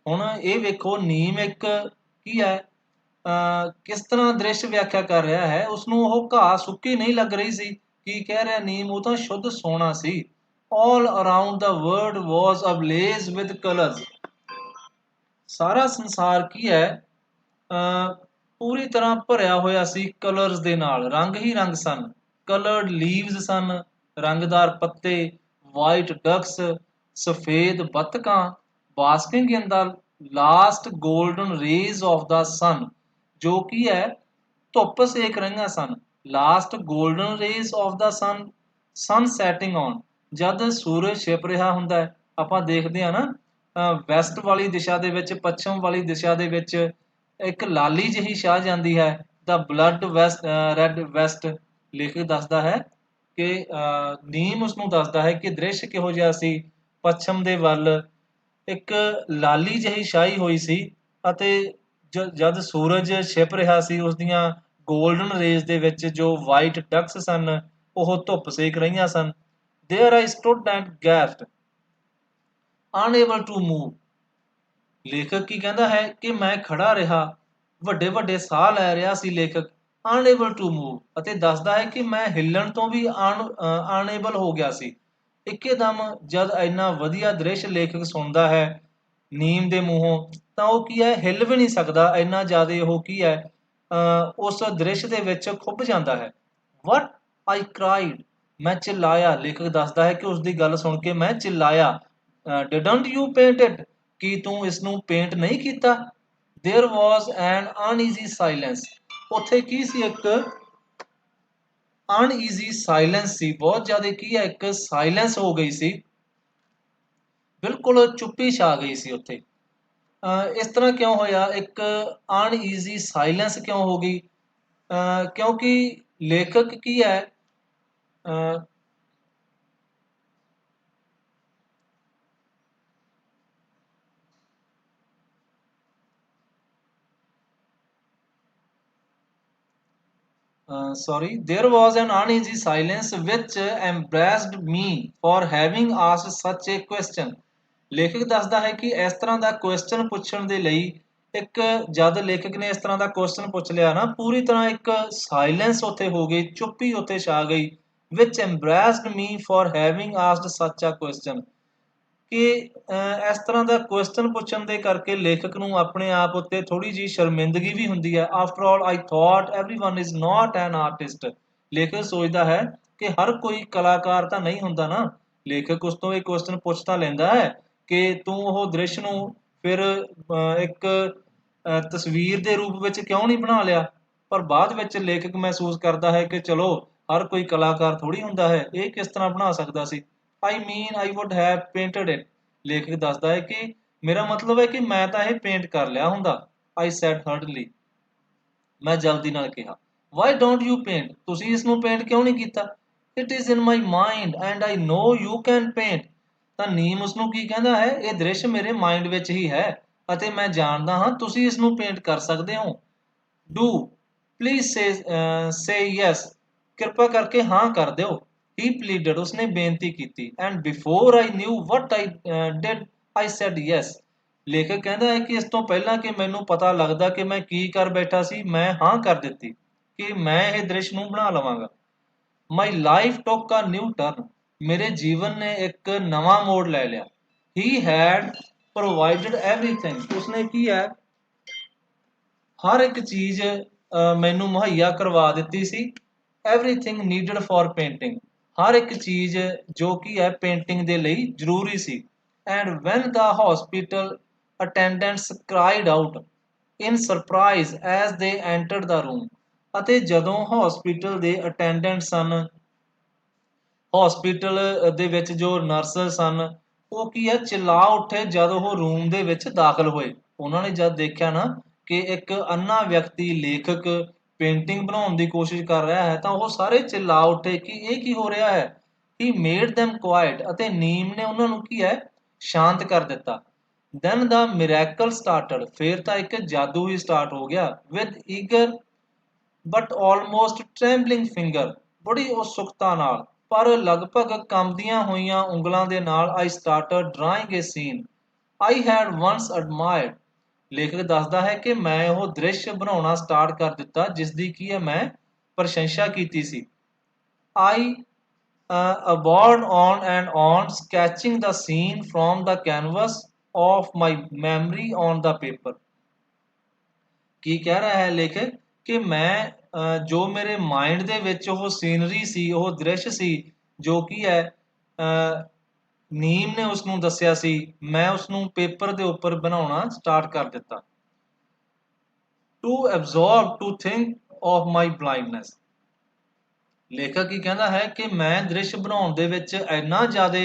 ਹੁਣ ਇਹ ਵੇਖੋ ਨੀਮ ਇੱਕ ਕੀ ਹੈ, ਕਿਸ ਤਰ੍ਹਾਂ ਦ੍ਰਿਸ਼ ਵਿਆਖਿਆ ਕਰ ਰਿਹਾ ਹੈ। ਉਸਨੂੰ ਉਹ ਘਾਹ ਸੁੱਕੀ ਨਹੀਂ ਲੱਗ ਰਹੀ ਸੀ। ਕੀ ਕਹਿ ਰਿਹਾ ਨੀਮ, ਉਹ ਤਾਂ ਸ਼ੁੱਧ ਸੋਨਾ ਸੀ। All around the world was ablaze with colors। ਸਾਰਾ ਸੰਸਾਰ ਕੀ ਹੈ, ਪੂਰੀ ਤਰ੍ਹਾਂ ਭਰਿਆ ਹੋਇਆ ਸੀ ਕਲਰਸ ਦੇ ਨਾਲ, ਰੰਗ ਹੀ ਰੰਗ ਸਨ। ਕਲਰਡ ਲੀਵਸ ਸਨ, ਰੰਗਦਾਰ ਪੱਤੇ, ਵਾਈਟ ਡਕਸ, ਸਫੇਦ ਬੱਤਕਾਂ, basking in the last golden rays of the sun, ਜੋ ਕੀ ਹੈ ਧੁੱਪ ਸੇਕ ਰਹੀਆਂ ਸਨ। Last golden rays of the sun, sun setting on, ਜਦ ਸੂਰਜ ਛਿਪ ਰਿਹਾ ਹੁੰਦਾ ਹੈ। ਆਪਾਂ ਦੇਖਦੇ ਹਾਂ ਨਾ, ਵੈਸਟ ਵਾਲੀ ਦਿਸ਼ਾ ਦੇ ਵਿੱਚ, ਪੱਛਮ ਵਾਲੀ ਦਿਸ਼ਾ ਦੇ ਵਿੱਚ ਇੱਕ ਲਾਲੀ ਜਿਹੀ ਛਾ ਜਾਂਦੀ ਹੈ। ਦਾ ਬਲੱਡ ਵੈਸਟ, ਰੈਡ ਵੈਸਟ। ਲੇਖਕ ਦੱਸਦਾ ਹੈ ਕਿ ਨੀਮ ਉਸਨੂੰ ਦੱਸਦਾ ਹੈ ਕਿ ਦ੍ਰਿਸ਼ ਕਿਹੋ ਜਿਹਾ ਸੀ। ਪੱਛਮ ਦੇ ਵੱਲ ਇੱਕ ਲਾਲੀ ਜਿਹੀ ਛਾਈ ਹੋਈ ਸੀ, ਅਤੇ ਜਦ ਸੂਰਜ ਛਿਪ ਰਿਹਾ ਸੀ, ਉਸ ਦੀਆਂ ਗੋਲਡਨ ਰੇਜ਼ ਦੇ ਵਿੱਚ ਜੋ ਵਾਈਟ ਡਕਸ ਸਨ, ਉਹ ਧੁੱਪ ਸੇਕ ਰਹੀਆਂ ਸਨ। There I stood and gasped, unable to move। ਲੇਖਕ ਕੀ ਕਹਿੰਦਾ ਹੈ ਕਿ ਮੈਂ ਖੜਾ ਰਿਹਾ, ਵੱਡੇ ਵੱਡੇ ਸਾਹ ਲੈ ਰਿਹਾ ਸੀ ਲੇਖਕ, unable to move, ਅਤੇ ਦੱਸਦਾ ਹੈ ਕਿ ਮੈਂ ਹਿੱਲਣ ਤੋਂ ਵੀ unable ਹੋ ਗਿਆ ਸੀ। ਇੱਕਦਮ ਜਦ ਇੰਨਾ ਵਧੀਆ ਦ੍ਰਿਸ਼ ਲੇਖਕ ਸੁਣਦਾ ਹੈ ਨੀਮ ਦੇ ਮੂੰਹੋਂ, ਤਾਂ ਉਹ ਕੀ ਹੈ, ਹਿੱਲ ਵੀ ਨਹੀਂ ਸਕਦਾ। ਇੰਨਾ ਜ਼ਿਆਦਾ ਉਹ ਕੀ ਹੈ, ਉਸ ਦ੍ਰਿਸ਼ ਦੇ ਵਿੱਚ ਖੁੱਭ ਜਾਂਦਾ ਹੈ। ਵਟ ਆਈ ਕ੍ਰਾਈਡ, ਮੈਂ ਚਿল্ਲਾਇਆ। ਲੇਖਕ ਦੱਸਦਾ ਹੈ ਕਿ ਉਸ ਦੀ ਗੱਲ ਸੁਣ ਕੇ ਮੈਂ ਚਿল্ਲਾਇਆ। ਡਿਡਨਟ ਯੂ ਪੇਂਟ ਇਟ, ਕੀ ਤੂੰ ਇਸ ਨੂੰ ਪੇਂਟ ਨਹੀਂ ਕੀਤਾ? ਦੇਅਰ ਵਾਜ਼ ਐਨ ਅਨਈਜ਼ੀ ਸਾਇਲੈਂਸ, ਉੱਥੇ ਕੀ ਸੀ, ਇੱਕ ਅਨਈਜ਼ੀ ਸਾਇਲੈਂਸ ਸੀ। ਬਹੁਤ ਜ਼ਿਆਦਾ ਕੀ ਹੈ, ਇੱਕ ਸਾਇਲੈਂਸ ਹੋ ਗਈ ਸੀ, ਬਿਲਕੁਲ ਚੁੱਪੀ ਛਾ ਗਈ ਸੀ ਉੱਥੇ। ਇਸ ਤਰ੍ਹਾਂ ਕਿਉਂ ਹੋਇਆ, ਇੱਕ ਅਨਈਜ਼ੀ ਸਾਇਲੈਂਸ ਕਿਉਂ ਹੋ ਗਈ? ਕਿਉਂਕਿ ਲੇਖਕ ਕੀ ਹੈ, sorry, there was an uneasy silence which embarrassed me for having asked such a question। ਲੇਖਕ ਦੱਸਦਾ ਹੈ ਕਿ ਇਸ ਤਰ੍ਹਾਂ ਦਾ ਕੁਐਸਚਨ ਪੁੱਛਣ ਦੇ ਲਈ, ਇੱਕ ਜਦ ਲੇਖਕ ਨੇ ਇਸ ਤਰ੍ਹਾਂ ਦਾ ਕੁਐਸਚਨ ਪੁੱਛ ਲਿਆ ਨਾ, ਪੂਰੀ ਤਰ੍ਹਾਂ ਇੱਕ ਸਾਇਲੈਂਸ ਉੱਥੇ ਹੋ ਗਈ, ਚੁੱਪੀ ਉੱਥੇ ਛਾ ਗਈ। which embarrassed me for having asked such a question, ਕਿ ਇਸ ਤਰ੍ਹਾਂ ਦਾ ਕੁਐਸਚਨ ਪੁੱਛਣ ਦੇ ਕਰਕੇ ਲੇਖਕ ਨੂੰ ਆਪਣੇ ਆਪ ਉੱਤੇ ਥੋੜ੍ਹੀ ਜਿਹੀ ਸ਼ਰਮਿੰਦਗੀ ਵੀ ਹੁੰਦੀ ਹੈ। After all I thought everyone is not an artist. ਲੇਖਕ ਸੋਚਦਾ ਹੈ ਕਿ ਹਰ ਕੋਈ ਕਲਾਕਾਰ ਤਾਂ ਨਹੀਂ ਹੁੰਦਾ ਨਾ। ਲੇਖਕ ਉਸ ਤੋਂ ਇਹ ਕੁਐਸਚਨ ਪੁੱਛ ਤਾਂ ਲੈਂਦਾ ਹੈ ਕਿ ਤੂੰ ਉਹ ਦ੍ਰਿਸ਼ ਨੂੰ ਫਿਰ ਇੱਕ ਤਸਵੀਰ ਦੇ ਰੂਪ ਵਿੱਚ ਕਿਉਂ ਨਹੀਂ ਬਣਾ ਲਿਆ? ਪਰ ਬਾਅਦ ਵਿੱਚ ਲੇਖਕ ਮਹਿਸੂਸ ਕਰਦਾ ਹੈ ਕਿ ਚਲੋ, ਹਰ ਕੋਈ ਕਲਾਕਾਰ ਥੋੜ੍ਹੀ ਹੁੰਦਾ ਹੈ, ਇਹ ਕਿਸ ਤਰ੍ਹਾਂ ਬਣਾ ਸਕਦਾ ਸੀ। I mean I would have painted it. ਲੇਖਕ ਦੱਸਦਾ ਹੈ ਕਿ ਮੇਰਾ ਮਤਲਬ ਹੈ ਕਿ ਮੈਂ ਤਾਂ ਇਹ ਪੇਂਟ ਕਰ ਲਿਆ ਹੁੰਦਾ। ਆਈ ਸੈਡ ਹਰਡਲੀ, ਮੈਂ ਜਲਦੀ ਨਾਲ ਕਿਹਾ। ਵਾਈ ਡੋਂਟ ਯੂ ਪੇਂਟ, ਤੁਸੀਂ ਇਸ ਨੂੰ ਪੇਂਟ ਕਿਉਂ ਨਹੀਂ ਕੀਤਾ? It is in my mind and I know you can paint. ਤਾਂ ਨੀਮ ਉਸਨੂੰ ਕੀ ਕਹਿੰਦਾ ਹੈ, ਇਹ ਦ੍ਰਿਸ਼ ਮੇਰੇ ਮਾਈਂਡ ਵਿੱਚ ਹੀ ਹੈ, ਅਤੇ ਮੈਂ ਜਾਣਦਾ ਹਾਂ ਤੁਸੀਂ ਇਸ ਨੂੰ ਪੇਂਟ ਕਰ ਸਕਦੇ ਹੋ। ਡੂ ਪਲੀਜ਼ ਸੇ ਯੈਸ, ਕਿਰਪਾ ਕਰਕੇ ਹਾਂ ਕਰ ਦਿਓ। ਹੀ ਪਲੀਡਡ, ਉਸਨੇ ਬੇਨਤੀ ਕੀਤੀ। And before I new what I did I said yes. ਲੇਖਕ ਕਹਿੰਦਾ ਹੈ ਕਿ ਇਸ ਤੋਂ ਪਹਿਲਾਂ ਕਿ ਮੈਨੂੰ ਪਤਾ ਲੱਗਦਾ ਕਿ ਮੈਂ ਕੀ ਕਰ ਬੈਠਾ ਸੀ, ਮੈਂ ਹਾਂ ਕਰ ਦਿੱਤੀ ਕਿ ਮੈਂ ਇਹ ਦ੍ਰਿਸ਼ ਨੂੰ ਬਣਾ ਲਵਾਂਗਾ। ਮਾਈ ਲਾਈਫ ਟੁੱਕ ਅ ਨਿਊ ਟਰਨ, ਮੇਰੇ ਜੀਵਨ ਨੇ ਇੱਕ ਨਵਾਂ ਮੋੜ ਲੈ ਲਿਆ। ਹੀ ਹੈਡ ਪ੍ਰੋਵਾਈਡਡ ਐਵਰੀਥਿੰਗ, ਉਸਨੇ ਕੀ ਹੈ, ਹਰ ਇੱਕ ਚੀਜ਼ ਮੈਨੂੰ ਮੁਹੱਈਆ ਕਰਵਾ ਦਿੱਤੀ ਸੀ। ਐਵਰੀਥਿੰਗ ਨੀਡਡ ਫॉर ਪੇਂਟਿੰਗ, ਹਰ ਇੱਕ ਚੀਜ਼ ਜੋ ਕਿ ਹੈ ਪੇਂਟਿੰਗ ਦੇ ਲਈ ਜ਼ਰੂਰੀ ਸੀ। And when the hospital attendants cried out in surprise as they entered the room, ਅਤੇ ਜਦੋਂ ਹੌਸਪੀਟਲ ਦੇ ਅਟੈਂਡੈਂਟ ਸਨ, ਹੌਸਪੀਟਲ ਦੇ ਵਿੱਚ ਜੋ ਨਰਸ ਸਨ, ਉਹ ਕੀ ਹੈ, ਚਿल्ला ਉੱਠੇ ਜਦ ਉਹ ਰੂਮ ਦੇ ਵਿੱਚ ਦਾਖਲ ਹੋਏ। ਉਹਨਾਂ ਨੇ ਜਦ ਦੇਖਿਆ ਨਾ ਕਿ ਇੱਕ ਅੰਨਾ ਵਿਅਕਤੀ ਲੇਖਕ ਪੇਂਟਿੰਗ ਬਣਾਉਣ ਦੀ ਕੋਸ਼ਿਸ਼ ਕਰ ਰਿਹਾ ਹੈ, ਤਾਂ ਉਹ ਸਾਰੇ ਚਿल्ला ਉੱਠੇ ਕਿ ਇਹ ਕੀ ਹੋ ਰਿਹਾ ਹੈ। ਹੀ ਮੇਡ them ਕੁਆਇਟ, ਅਤੇ ਨੀਮ ਨੇ ਉਹਨਾਂ ਨੂੰ ਕੀ ਹੈ, ਸ਼ਾਂਤ ਕਰ ਦਿੱਤਾ। ਦੈਨ ਦਾ ਮਿਰੈਕਲ ਸਟਾਰਟਡ, ਫਿਰ ਤਾਂ ਇੱਕ ਜਾਦੂ ਹੀ ਸਟਾਰਟ ਹੋ ਗਿਆ। ਵਿਦ ਈਗਰ ਬਟ ਆਲਮੋਸਟ ਟ੍ਰੈਂਬਲਿੰਗ ਫਿੰਗਰ, ਬੜੀ ਉਤਸੁਕਤਾ ਨਾਲ ਪਰ ਲਗਭਗ ਕੰਬਦੀਆਂ ਹੋਈਆਂ ਉਂਗਲਾਂ ਦੇ ਨਾਲ I started drawing a scene I had once admired। ਲੇਖਕ ਦੱਸਦਾ ਹੈ ਕਿ ਮੈਂ ਉਹ ਦ੍ਰਿਸ਼ ਬਣਾਉਣਾ ਸਟਾਰਟ ਕਰ ਦਿੱਤਾ ਜਿਸ ਦੀ ਕੀ ਹੈ ਮੈਂ ਪ੍ਰਸ਼ੰਸਾ ਕੀਤੀ ਸੀ। I abode on and on sketching the scene from the canvas of my memory on the paper। ਕੀ ਕਹਿ ਰਿਹਾ ਹੈ ਲੇਖਕ ਕਿ ਮੈਂ ਜੋ ਮੇਰੇ ਮਾਈਂਡ ਦੇ ਵਿੱਚ ਉਹ ਸੀਨਰੀ ਸੀ, ਉਹ ਦ੍ਰਿਸ਼ ਸੀ ਜੋ ਕੀ ਹੈ ਨੀਮ ਨੇ ਉਸਨੂੰ ਦੱਸਿਆ ਸੀ, ਮੈਂ ਉਸਨੂੰ ਪੇਪਰ ਦੇ ਉੱਪਰ ਬਣਾਉਣਾ ਸਟਾਰਟ ਕਰ ਦਿੱਤਾ। To absorb to think of my blindness. ਲੇਖਕ ਕੀ ਕਹਿੰਦਾ ਹੈ ਕਿ ਮੈਂ ਦ੍ਰਿਸ਼ ਬਣਾਉਣ ਦੇ ਵਿੱਚ ਇੰਨਾ ਜ਼ਿਆਦਾ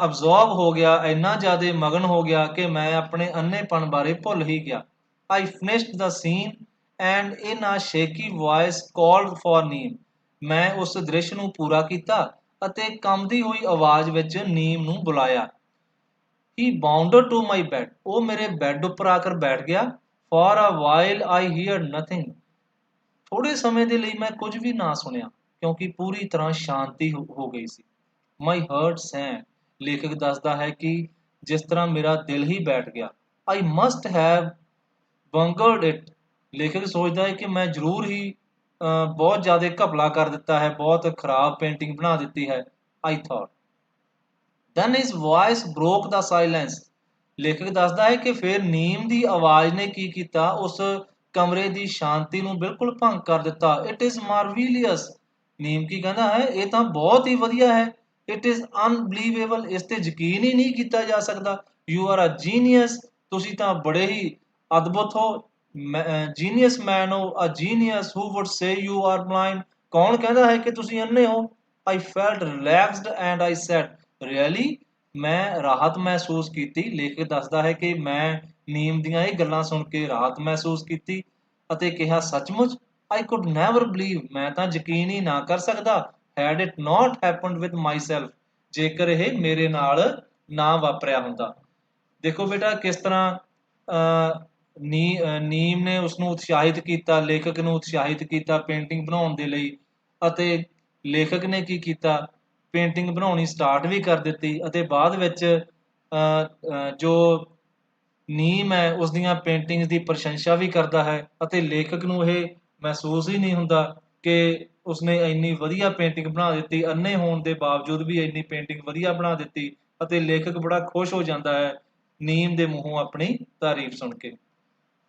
ਅਬਜ਼ੌਰਬ ਹੋ ਗਿਆ, ਇੰਨਾ ਜ਼ਿਆਦਾ ਮਗਨ ਹੋ ਗਿਆ ਕਿ ਮੈਂ ਆਪਣੇ ਅੰਨ੍ਹੇਪਣ ਬਾਰੇ ਭੁੱਲ ਹੀ ਗਿਆ। I finished the scene and in a shaky voice called for ਨੀਮ। ਮੈਂ ਉਸ ਦ੍ਰਿਸ਼ ਨੂੰ ਪੂਰਾ ਕੀਤਾ ਅਤੇ ਕੰਬਦੀ ਹੋਈ ਆਵਾਜ਼ ਵਿੱਚ ਨੀਮ ਨੂੰ ਬੁਲਾਇਆ। He bounded to my bed। ਉਹ ਮੇਰੇ ਬੈੱਡ ਉੱਪਰ ਆ ਕਰ ਬੈਠ ਗਿਆ। For a while I heard nothing। ਥੋੜੇ ਸਮੇਂ ਦੇ ਲਈ ਮੈਂ ਕੁਝ ਵੀ ਨਾ ਸੁਣਿਆ ਕਿਉਂਕਿ ਪੂਰੀ ਤਰ੍ਹਾਂ ਸ਼ਾਂਤੀ ਹੋ ਗਈ ਸੀ। My heart sank। ਲੇਖਕ ਦੱਸਦਾ ਹੈ ਕਿ ਜਿਸ ਤਰ੍ਹਾਂ ਮੇਰਾ ਦਿਲ ਹੀ ਬੈਠ ਗਿਆ। I must have bungled it। ਲੇਖਕ ਸੋਚਦਾ ਹੈ ਕਿ ਮੈਂ ਜ਼ਰੂਰ ਹੀ ਬਹੁਤ ਜ਼ਿਆਦਾ ਘਪਲਾ ਕਰ ਦਿੱਤਾ ਹੈ, ਬਹੁਤ ਖਰਾਬ ਪੇਂਟਿੰਗ ਬਣਾ ਦਿੱਤੀ ਹੈ। I thought। Then his voice broke the silence। ਲੇਖਕ ਦੱਸਦਾ ਹੈ ਕਿ ਫਿਰ ਨੀਮ ਦੀ ਆਵਾਜ਼ ਨੇ ਕੀ ਕੀਤਾ, ਉਸ ਕਮਰੇ ਦੀ ਸ਼ਾਂਤੀ ਨੂੰ ਬਿਲਕੁਲ ਭੰਗ ਕਰ ਦਿੱਤਾ। It is marvelous। ਨੀਮ ਕੀ ਕਹਿੰਦਾ ਹੈ, ਇਹ ਤਾਂ ਬਹੁਤ ਹੀ ਵਧੀਆ ਹੈ। It is unbelievable। ਇਸ ਤੇ ਯਕੀਨ ਹੀ ਨਹੀਂ ਕੀਤਾ ਜਾ ਸਕਦਾ। You are a genius। ਤੁਸੀਂ ਤਾਂ ਬੜੇ ਹੀ ਅਦਭੁਤ ਹੋ। ਜੀਨੀਅਸ ਮੈਨ ਹੋ। A genius who would say you are blind। ਕੌਣ ਕਹਿੰਦਾ ਹੈ ਕਿ ਤੁਸੀਂ ਅੰਨੇ ਹੋ। I felt relaxed and I said really। ਮੈਂ ਰਾਹਤ ਮਹਿਸੂਸ ਕੀਤੀ। ਲੇਖਕ ਦੱਸਦਾ ਹੈ ਕਿ ਮੈਂ ਨੀਮ ਦੀਆਂ ਇਹ ਗੱਲਾਂ ਸੁਣ ਕੇ ਰਾਹਤ ਮਹਿਸੂਸ ਕੀਤੀ ਅਤੇ ਕਿਹਾ ਸੱਚਮੁੱਚ। I could never believe। ਮੈਂ ਤਾਂ ਯਕੀਨ ਹੀ ਨਾ ਕਰ ਸਕਦਾ। Had it not happened with myself। ਜੇਕਰ ਇਹ ਮੇਰੇ ਨਾਲ ਨਾ ਵਾਪਰਿਆ ਹੁੰਦਾ। ਦੇਖੋ ਬੇਟਾ ਕਿਸ ਤਰ੍ਹਾਂ ਨੀਮ ਨੇ ਉਸਨੂੰ ਉਤਸ਼ਾਹਿਤ ਕੀਤਾ, ਲੇਖਕ ਨੂੰ ਉਤਸ਼ਾਹਿਤ ਕੀਤਾ ਪੇਂਟਿੰਗ ਬਣਾਉਣ ਦੇ ਲਈ ਅਤੇ ਲੇਖਕ ਨੇ ਕੀ ਕੀਤਾ, ਪੇਂਟਿੰਗ ਬਣਾਉਣੀ ਸਟਾਰਟ ਵੀ ਕਰ ਦਿੱਤੀ ਅਤੇ ਬਾਅਦ ਵਿੱਚ ਜੋ ਨੀਮ ਹੈ ਉਸ ਦੀਆਂ ਪੇਂਟਿੰਗਸ ਦੀ ਪ੍ਰਸ਼ੰਸਾ ਵੀ ਕਰਦਾ ਹੈ ਅਤੇ ਲੇਖਕ ਨੂੰ ਇਹ ਮਹਿਸੂਸ ਹੀ ਨਹੀਂ ਹੁੰਦਾ ਕਿ ਉਸਨੇ ਇੰਨੀ ਵਧੀਆ ਪੇਂਟਿੰਗ ਬਣਾ ਦਿੱਤੀ, ਅੰਨੇ ਹੋਣ ਦੇ ਬਾਵਜੂਦ ਵੀ ਇੰਨੀ ਪੇਂਟਿੰਗ ਵਧੀਆ ਬਣਾ ਦਿੱਤੀ ਅਤੇ ਲੇਖਕ ਬੜਾ ਖੁਸ਼ ਹੋ ਜਾਂਦਾ ਹੈ ਨੀਮ ਦੇ ਮੂੰਹੋਂ ਆਪਣੀ ਤਾਰੀਫ ਸੁਣ ਕੇ।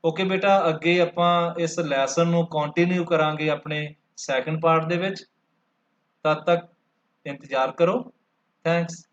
ਓਕੇ ਬੇਟਾ, ਅੱਗੇ ਆਪਾਂ ਇਸ ਲੈਸਨ ਨੂੰ ਕੰਟੀਨਿਊ ਕਰਾਂਗੇ ਆਪਣੇ ਸੈਕੰਡ ਪਾਰਟ ਦੇ ਵਿੱਚ। ਤਦ ਤੱਕ ਇੰਤਜ਼ਾਰ ਕਰੋ। ਥੈਂਕਸ।